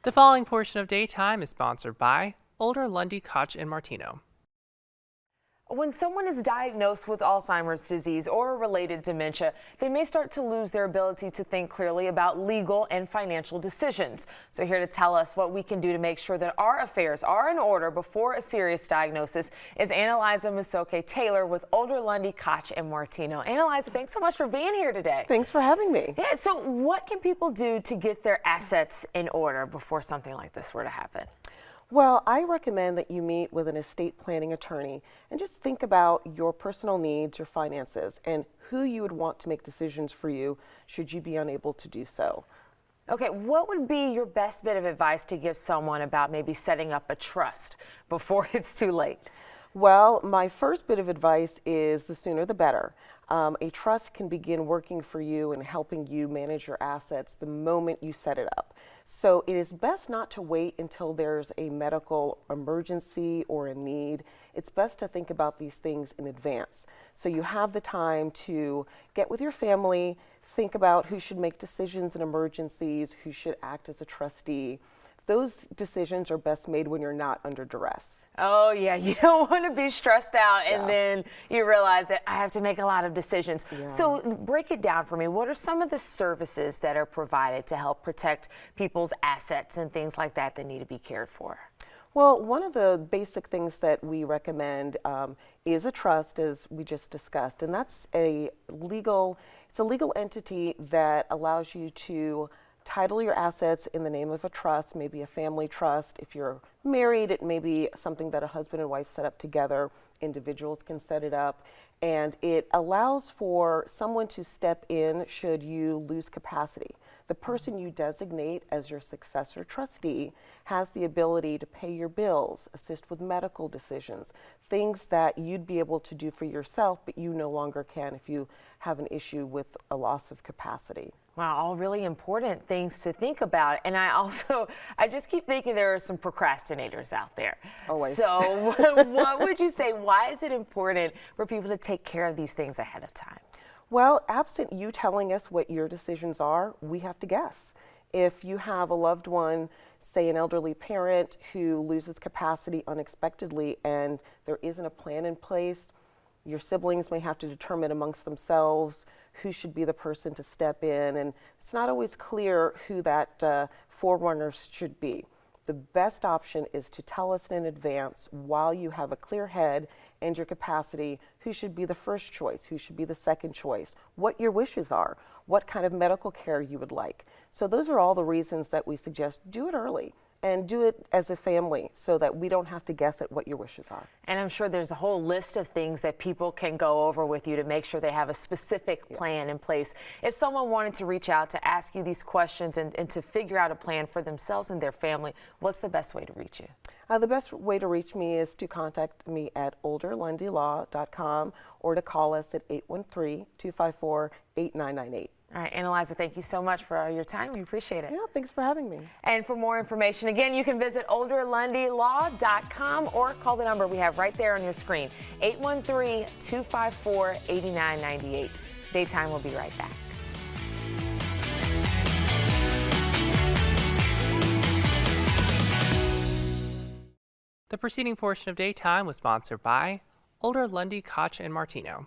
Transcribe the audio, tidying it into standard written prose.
The following portion of Daytime is sponsored by Older Lundy, Koch and Martino. When someone is diagnosed with Alzheimer's disease or related dementia, they may start to lose their ability to think clearly about legal and financial decisions. So here to tell us what we can do to make sure that our affairs are in order before a serious diagnosis is Ann-Eliza Musoke Taylor with Older Lundy, Koch and Martino. Ann-Eliza, thanks so much for being here today. Thanks for having me. Yeah, so what can people do to get their assets in order before something like this were to happen? Well, I recommend that you meet with an estate planning attorney and just think about your personal needs, your finances, and who you would want to make decisions for you should you be unable to do so. Okay, what would be your best bit of advice to give someone about maybe setting up a trust before it's too late? Well, my first bit of advice is the sooner the better. A trust can begin working for you and helping you manage your assets the moment you set it up. So it is best not to wait until there's a medical emergency or a need. It's best to think about these things in advance. So you have the time to get with your family, think about who should make decisions in emergencies, who should act as a trustee. Those decisions are best made when you're not under duress. Oh yeah, you don't want to be stressed out and then you realize that I have to make a lot of decisions. So break it down for me. What are some of the services that are provided to help protect people's assets and things like that that need to be cared for? Well, one of the basic things that we recommend is a trust, as we just discussed, and that's it's a legal entity that allows you to title your assets in the name of a trust, maybe a family trust. If you're married, it may be something that a husband and wife set up together. Individuals can set it up, and it allows for someone to step in should you lose capacity. The person you designate as your successor trustee has the ability to pay your bills, assist with medical decisions, things that you'd be able to do for yourself, but you no longer can if you have an issue with a loss of capacity. Wow, all really important things to think about. And I just keep thinking there are some procrastinators out there. Always. So what would you say, why is it important for people to take care of these things ahead of time? Well, absent you telling us what your decisions are, we have to guess. If you have a loved one, say an elderly parent who loses capacity unexpectedly and there isn't a plan in place, your siblings may have to determine amongst themselves who should be the person to step in, and it's not always clear who that forerunner should be. The best option is to tell us in advance while you have a clear head and your capacity who should be the first choice, who should be the second choice, what your wishes are, what kind of medical care you would like. So those are all the reasons that we suggest do it early and do it as a family so that we don't have to guess at what your wishes are. And I'm sure there's a whole list of things that people can go over with you to make sure they have a specific plan in place. If someone wanted to reach out to ask you these questions and to figure out a plan for themselves and their family, what's the best way to reach you? The best way to reach me is to contact me at olderlundylaw.com or to call us at 813-254-8998. All right, Ann-Eliza, thank you so much for your time. We appreciate it. Yeah, thanks for having me. And for more information, again, you can visit olderlundylaw.com or call the number we have right there on your screen, 813-254-8998. Daytime will be right back. The preceding portion of Daytime was sponsored by Older Lundy, Koch and Martino.